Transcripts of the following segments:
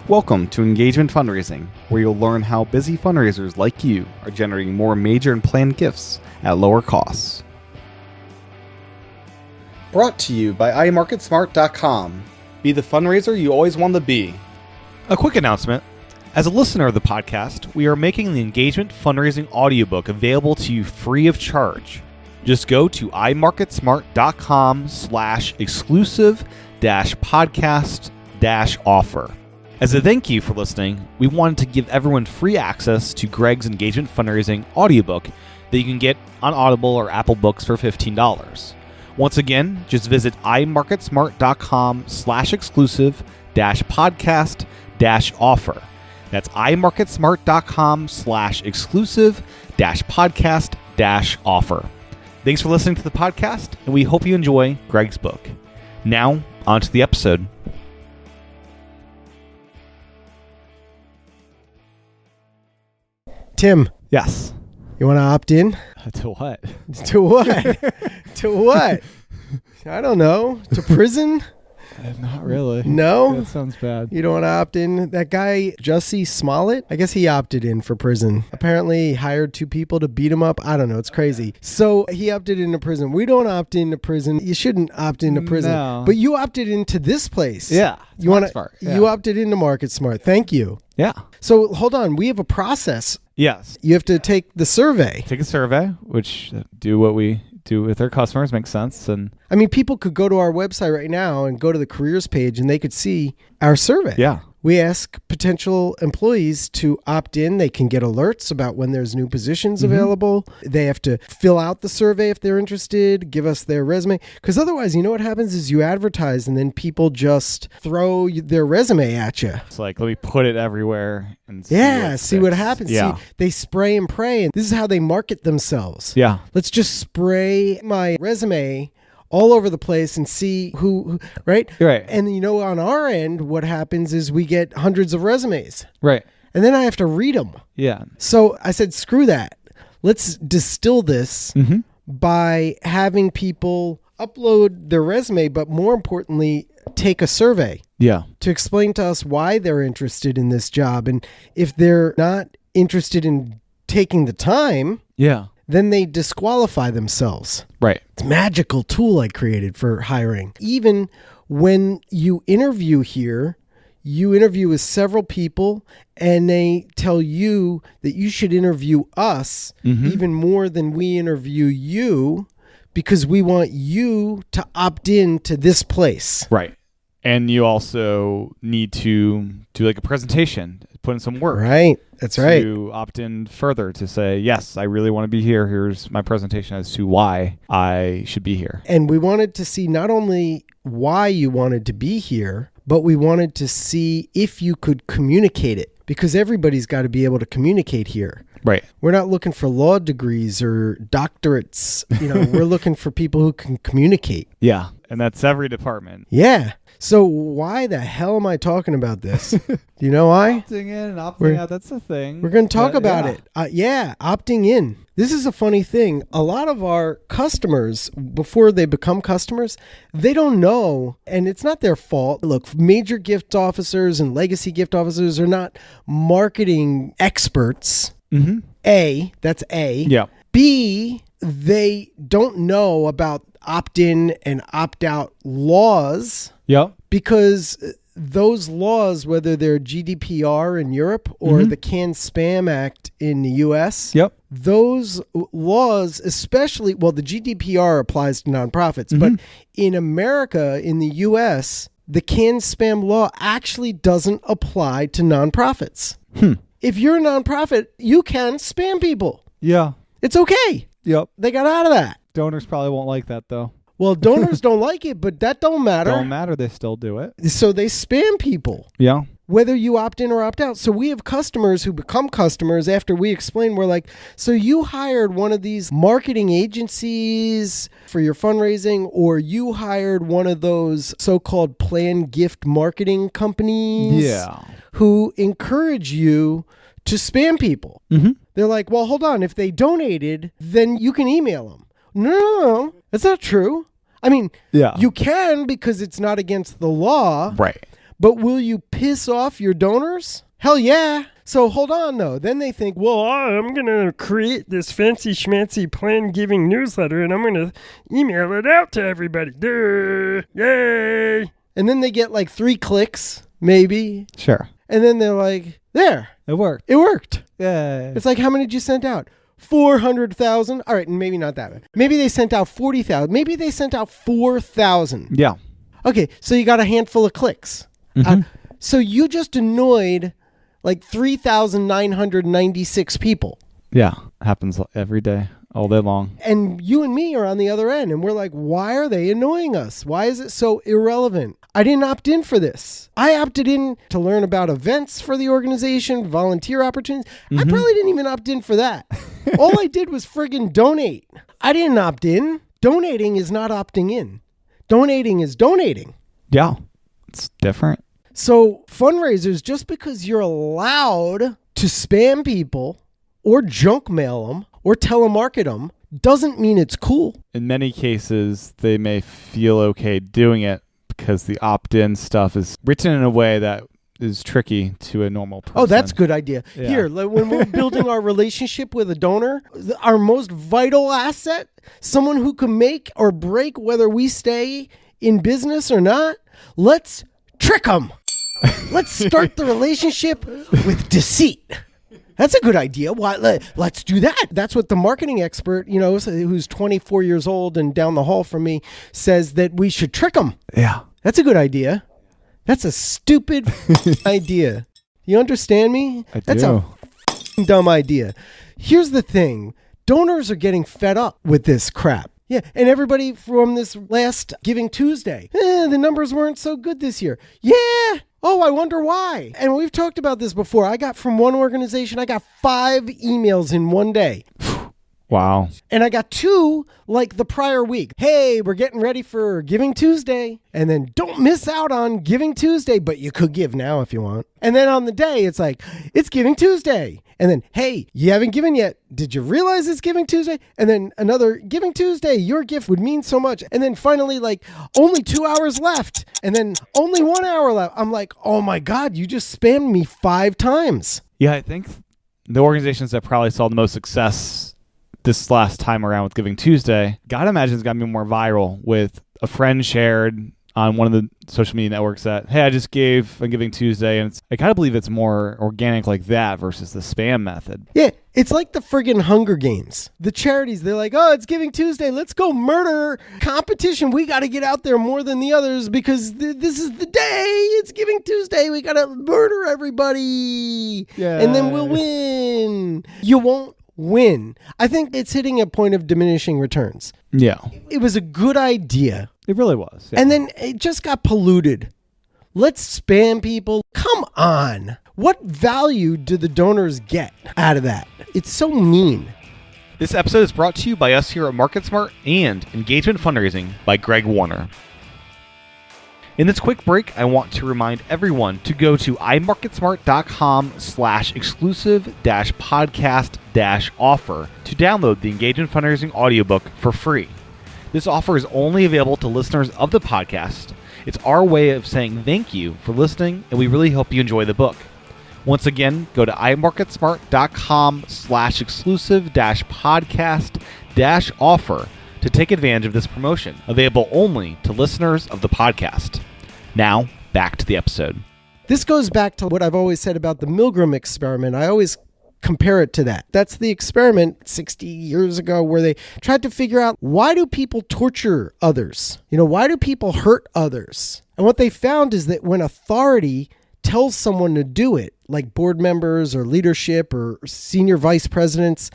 Welcome to Engagement Fundraising, where you'll learn how busy fundraisers like you are generating more major and planned gifts at lower costs. Brought to you by iMarketSmart.com. Be the fundraiser you always wanted to be. A quick announcement. As a listener of the podcast, we are making the Engagement Fundraising audiobook available to you free of charge. Just go to iMarketSmart.com/exclusive-podcast-offer. As a thank you for listening, we wanted to give everyone free access to Greg's Engagement Fundraising audiobook that you can get on Audible or Apple Books for $15. Once again, just visit iMarketSmart.com/exclusive-podcast-offer. That's iMarketSmart.com/exclusive-podcast-offer. Thanks for listening to the podcast, and we hope you enjoy Greg's book. Now, on to the episode. Tim. Yes. You want to opt in? To what? To what? To what? I don't know. To prison? Not really. No? That sounds bad. You don't want to opt in? That guy, Jussie Smollett, I guess he opted in for prison. Apparently, he hired two people to beat him up. I don't know. It's crazy. So he opted into prison. We don't opt into prison. You shouldn't opt into prison. No. But you opted into this place. Yeah. You want Smart. to? You opted into Market Smart. Thank you. Yeah. So hold on. We have a process. Yes. You have to take the survey. Take a survey, which do what we do with our customers. Makes sense. And I mean, people could go to our website right now and go to the careers page and they could see our survey. yeah. We ask potential employees to opt in. They can get alerts about when there's new positions available. They have to fill out the survey if they're interested, give us their resume. Because otherwise, you know what happens is you advertise and then people just throw their resume at you. It's like, let me put it everywhere and see See what happens. Yeah. See, they spray and pray. And this is how they market themselves. Yeah. Let's just spray my resume all over the place and see who right? Right. And you know, on our end, what happens is we get hundreds of resumes. Right. And then I have to read them. Yeah. So I said, screw that. Let's distill this by having people upload their resume, but more importantly, take a survey Yeah. to explain to us why they're interested in this job. And if they're not interested in taking the time, Yeah. then they disqualify themselves. Right. It's a magical tool I created for hiring. Even when you interview here, you interview with several people and they tell you that you should interview us even more than we interview you because we want you to opt in to this place. Right. And you also need to do like a presentation, put in some work. Right. That's right. To opt in further to say, yes, I really want to be here. Here's my presentation as to why I should be here. And we wanted to see not only why you wanted to be here, but we wanted to see if you could communicate it, because everybody's got to be able to communicate here. Right. We're not looking for law degrees or doctorates. We're looking for people who can communicate. Yeah. And that's every department. Yeah. So why the hell am I talking about this? Do you know why? Opting in and opting out, that's the thing. We're going to talk about it. Opting in. This is a funny thing. A lot of our customers, before they become customers, they don't know, and it's not their fault. Look, major gift officers and legacy gift officers are not marketing experts. A, that's A. Yeah. B, they don't know about opt-in and opt-out laws. Yep. Because those laws, whether they're GDPR in Europe or the Can-Spam Act in the U.S., Yep. those laws, especially, well, the GDPR applies to nonprofits, but in America, in the U.S., the Can-Spam law actually doesn't apply to nonprofits. If you're a nonprofit, you can spam people. Yeah. It's okay. Yep. They got out of that. Donors probably won't like that, though. Well, donors don't like it, but that don't matter. Don't matter. They still do it. So they spam people. Yeah. Whether you opt in or opt out. So we have customers who become customers after we explain. We're like, so you hired one of these marketing agencies for your fundraising, or you hired one of those so-called planned gift marketing companies who encourage you to spam people. They're like, well, hold on. If they donated, then you can email them. No, that's not true. I mean, you can because it's not against the law. Right. But will you piss off your donors? Hell yeah. So hold on, though. Then they think, well, I'm going to create this fancy schmancy plan giving newsletter and I'm going to email it out to everybody. Duh, yay. And then they get like 3 clicks, maybe. Sure. And then they're like, there. It worked. It worked. Yeah. It's like, how many did you send out? 400,000. All right, and maybe not that. Maybe they sent out 40,000. Maybe they sent out 4,000. Yeah. Okay, so you got a handful of clicks. So you just annoyed like 3,996 people. Yeah. Happens every day, all day long. And you and me are on the other end, and we're like, why are they annoying us? Why is it so irrelevant? I didn't opt in for this. I opted in to learn about events for the organization, volunteer opportunities. I probably didn't even opt in for that. All I did was friggin' donate. I didn't opt in. Donating is not opting in. Donating is donating. Yeah. It's different. So fundraisers, just because you're allowed to spam people or junk mail them or telemarket them, doesn't mean it's cool. In many cases, they may feel okay doing it because the opt-in stuff is written in a way that is tricky to a normal person. Oh, that's a good idea. Yeah. Here, when we're building our relationship with a donor, our most vital asset, someone who can make or break whether we stay in business or not, let's trick them. Let's start the relationship with deceit. That's a good idea. Why? Let's do that. That's what the marketing expert, who's 24 years old and down the hall from me, says that we should trick them. Yeah. That's a good idea. That's a stupid idea. You understand me? I That's do. a dumb idea. Here's the thing. Donors are getting fed up with this crap. Yeah, and everybody from this last Giving Tuesday, the numbers weren't so good this year. Yeah. Oh, I wonder why. And we've talked about this before. I got from one organization, I got 5 emails in one day. Wow. And I got 2 like the prior week. Hey, we're getting ready for Giving Tuesday. And then don't miss out on Giving Tuesday, but you could give now if you want. And then on the day, it's like, it's Giving Tuesday. And then, hey, you haven't given yet. Did you realize it's Giving Tuesday? And then another Giving Tuesday, your gift would mean so much. And then finally, like, only 2 hours left. And then only 1 hour left. I'm like, oh my God, you just spammed me 5 times. Yeah, I think the organizations that probably saw the most success this last time around with Giving Tuesday, gotta imagine it's gotta be more viral with a friend shared on one of the social media networks that, hey, I just gave on Giving Tuesday, and I kind of believe it's more organic like that versus the spam method. Yeah, it's like the friggin' Hunger Games. The charities, they're like, oh, it's Giving Tuesday. Let's go murder competition. We got to get out there more than the others because this is the day. It's Giving Tuesday. We got to murder everybody. Yeah. And then we'll win. You won't win. I think it's hitting a point of diminishing returns. Yeah. It was a good idea. It really was. Yeah. And then it just got polluted. Let's spam people. Come on. What value do the donors get out of that? It's so mean. This episode is brought to you by us here at MarketSmart and Engagement Fundraising by Greg Warner. In this quick break, I want to remind everyone to go to imarketsmart.com/exclusive-podcast-offer to download the Engagement Fundraising audiobook for free. This offer is only available to listeners of the podcast. It's our way of saying thank you for listening, and we really hope you enjoy the book. Once again, go to imarketsmart.com/exclusive-podcast-offer to take advantage of this promotion, available only to listeners of the podcast. Now, back to the episode. This goes back to what I've always said about the Milgram experiment. I always compare it to that. That's the experiment 60 years ago where they tried to figure out, why do people torture others? Why do people hurt others? And what they found is that when authority tells someone to do it, like board members or leadership or senior vice presidents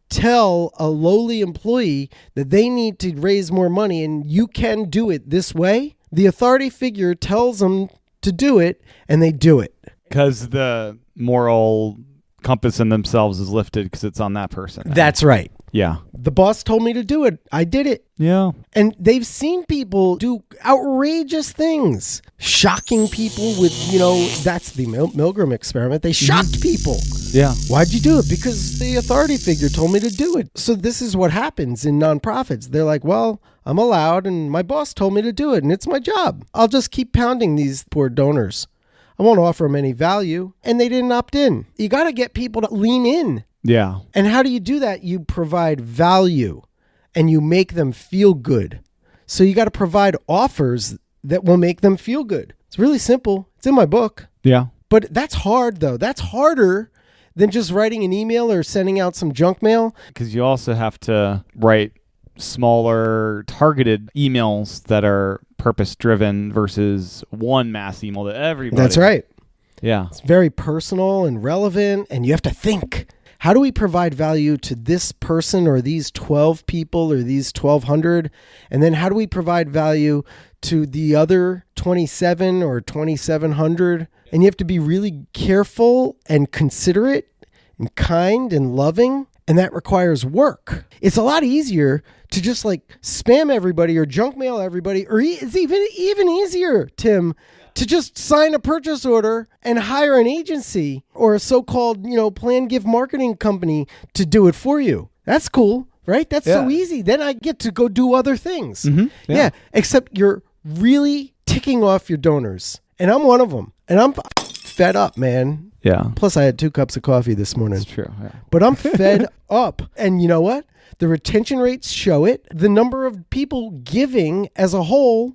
tell a lowly employee that they need to raise more money and you can do it this way, the authority figure tells them to do it and they do it. Because the moral compass in themselves is lifted because it's on that person. That's right. Yeah. The boss told me to do it. I did it. Yeah. And they've seen people do outrageous things, shocking people with, that's the Milgram experiment. They shocked people. Yeah. Why'd you do it? Because the authority figure told me to do it. So this is what happens in nonprofits. They're like, well, I'm allowed and my boss told me to do it and it's my job. I'll just keep pounding these poor donors. I won't offer them any value. And they didn't opt in. You got to get people to lean in. Yeah. And how do you do that? You provide value and you make them feel good. So you got to provide offers that will make them feel good. It's really simple. It's in my book. Yeah. But that's hard, though. That's harder than just writing an email or sending out some junk mail. Because you also have to write smaller targeted emails that are purpose-driven versus one mass email to everybody. That's right. Yeah. It's very personal and relevant, and you have to think. How do we provide value to this person or these 12 people or these 1,200? And then how do we provide value to the other 27 or 2,700? And you have to be really careful and considerate and kind and loving. And that requires work. It's a lot easier to just like spam everybody or junk mail everybody, or it's even easier, Tim, to just sign a purchase order and hire an agency or a so-called, plan gift marketing company to do it for you. That's cool, right? That's so easy. Then I get to go do other things. Mm-hmm. Yeah, except you're really ticking off your donors. And I'm one of them. And I'm fed up, man. Yeah. Plus, I had 2 cups of coffee this morning. That's true. Yeah. But I'm fed up. And you know what? The retention rates show it. The number of people giving as a whole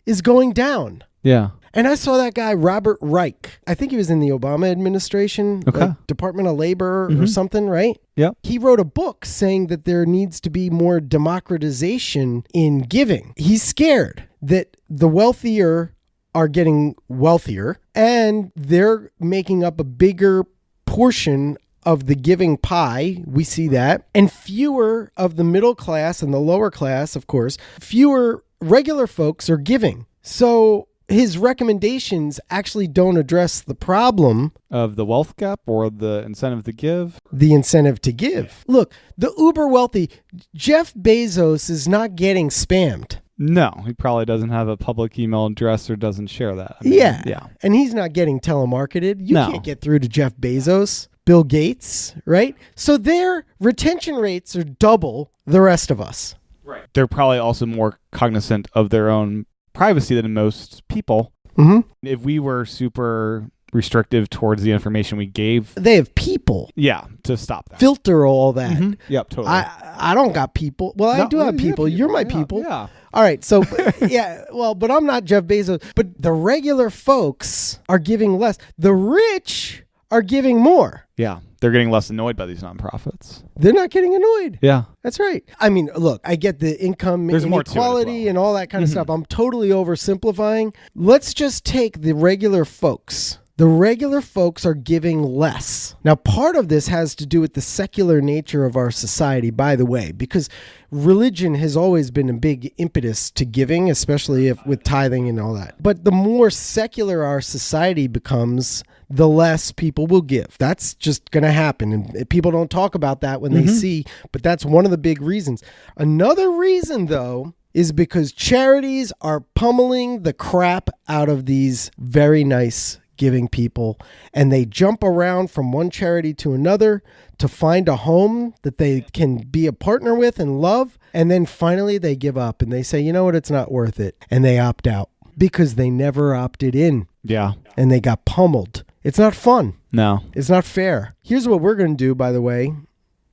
is going down. Yeah. And I saw that guy, Robert Reich. I think he was in the Obama administration, like Department of Labor or something, right? Yep. He wrote a book saying that there needs to be more democratization in giving. He's scared that the wealthier are getting wealthier and they're making up a bigger portion of the giving pie. We see that. And fewer of the middle class and the lower class, of course, fewer regular folks are giving. So his recommendations actually don't address the problem of the wealth gap or the incentive to give. The incentive to give. Look, the uber wealthy, Jeff Bezos is not getting spammed. No, he probably doesn't have a public email address or doesn't share that. Yeah. And he's not getting telemarketed. You can't get through to Jeff Bezos, Bill Gates, right? So their retention rates are double the rest of us. Right. They're probably also more cognizant of their own privacy than most people. Mm-hmm. If we were super restrictive towards the information we gave, they have people. Yeah, to stop that. Filter all that. Mm-hmm. Yep, totally. I don't got people. Well, I do have people. You're my people. Yeah. All right. So, but I'm not Jeff Bezos. But the regular folks are giving less. The rich are giving more. Yeah. They're getting less annoyed by these nonprofits. They're not getting annoyed. Yeah. That's right. I mean, look, I get the income inequality and all that kind of stuff. I'm totally oversimplifying. Let's just take the regular folks. The regular folks are giving less. Now, part of this has to do with the secular nature of our society, by the way, because religion has always been a big impetus to giving, especially with tithing and all that. But the more secular our society becomes, the less people will give. That's just going to happen. And people don't talk about that when they see, but that's one of the big reasons. Another reason, though, is because charities are pummeling the crap out of these very nice giving people, and they jump around from one charity to another to find a home that they can be a partner with and love. And then finally they give up and they say, you know what, it's not worth it. And they opt out because they never opted in. Yeah. And they got pummeled. It's not fun. No. It's not fair. Here's what we're going to do, by the way,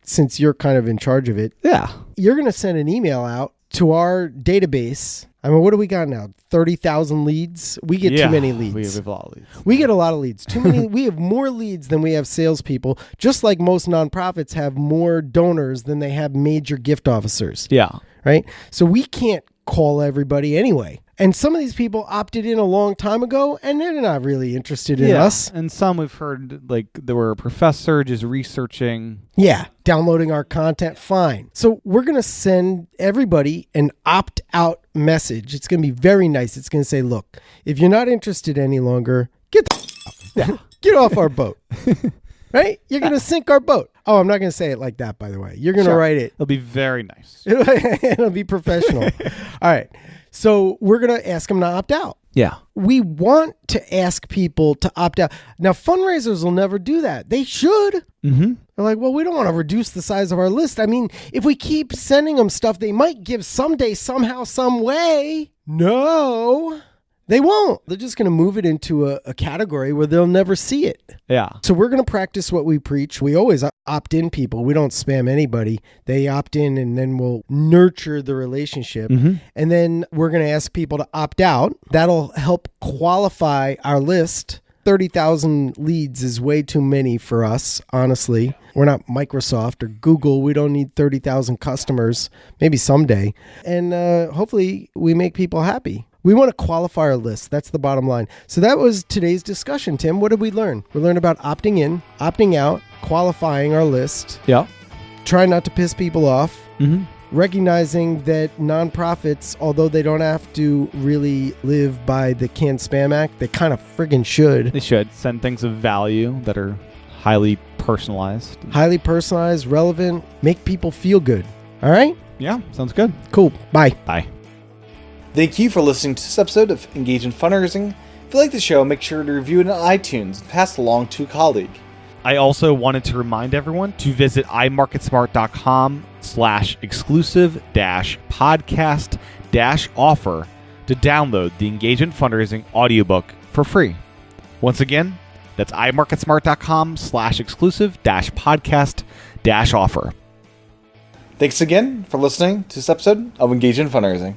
since you're kind of in charge of it. Yeah. You're going to send an email out to our database. I mean, what do we got now? 30,000 leads? We get too many leads. We have a lot of leads. We get a lot of leads. Too many. We have more leads than we have salespeople, just like most nonprofits have more donors than they have major gift officers. Yeah. Right? So we can't call everybody anyway. And some of these people opted in a long time ago, and they're not really interested in us. And some we've heard, like, there were a professor just researching. Yeah, downloading our content, fine. So we're going to send everybody an opt-out message. It's going to be very nice. It's going to say, look, if you're not interested any longer, get off our boat. Right? You're going to sink our boat. Oh, I'm not going to say it like that, by the way. You're going to write it. It'll be very nice. It'll be professional. All right. So we're going to ask them to opt out. Yeah. We want to ask people to opt out. Now, fundraisers will never do that. They should. Mm-hmm. They're like, well, we don't want to reduce the size of our list. I mean, if we keep sending them stuff, they might give someday, somehow, some way. No, They won't. They're just going to move it into a category where they'll never see it. Yeah. So we're going to practice what we preach. We always opt in people. We don't spam anybody. They opt in, and then we'll nurture the relationship. And then we're going to ask people to opt out. That'll help qualify our list. 30,000 leads is way too many for us, honestly. We're not Microsoft or Google. We don't need 30,000 customers, maybe someday. And hopefully we make people happy. We want to qualify our list. That's the bottom line. So that was today's discussion, Tim. What did we learn? We learned about opting in, opting out, qualifying our list. Yeah. Try not to piss people off. Recognizing that nonprofits, although they don't have to really live by the Canned Spam Act, they kind of friggin' should. They should send things of value that are highly personalized. Highly personalized, relevant, make people feel good. All right? Yeah, sounds good. Cool. Bye. Bye. Thank you for listening to this episode of Engage in Fundraising. If you like the show, make sure to review it on iTunes and pass it along to a colleague. I also wanted to remind everyone to visit imarketsmart.com/exclusive-podcast-offer to download the Engagement Fundraising audiobook for free. Once again, that's imarketsmart.com/exclusive-podcast-offer. Thanks again for listening to this episode of Engage in Fundraising.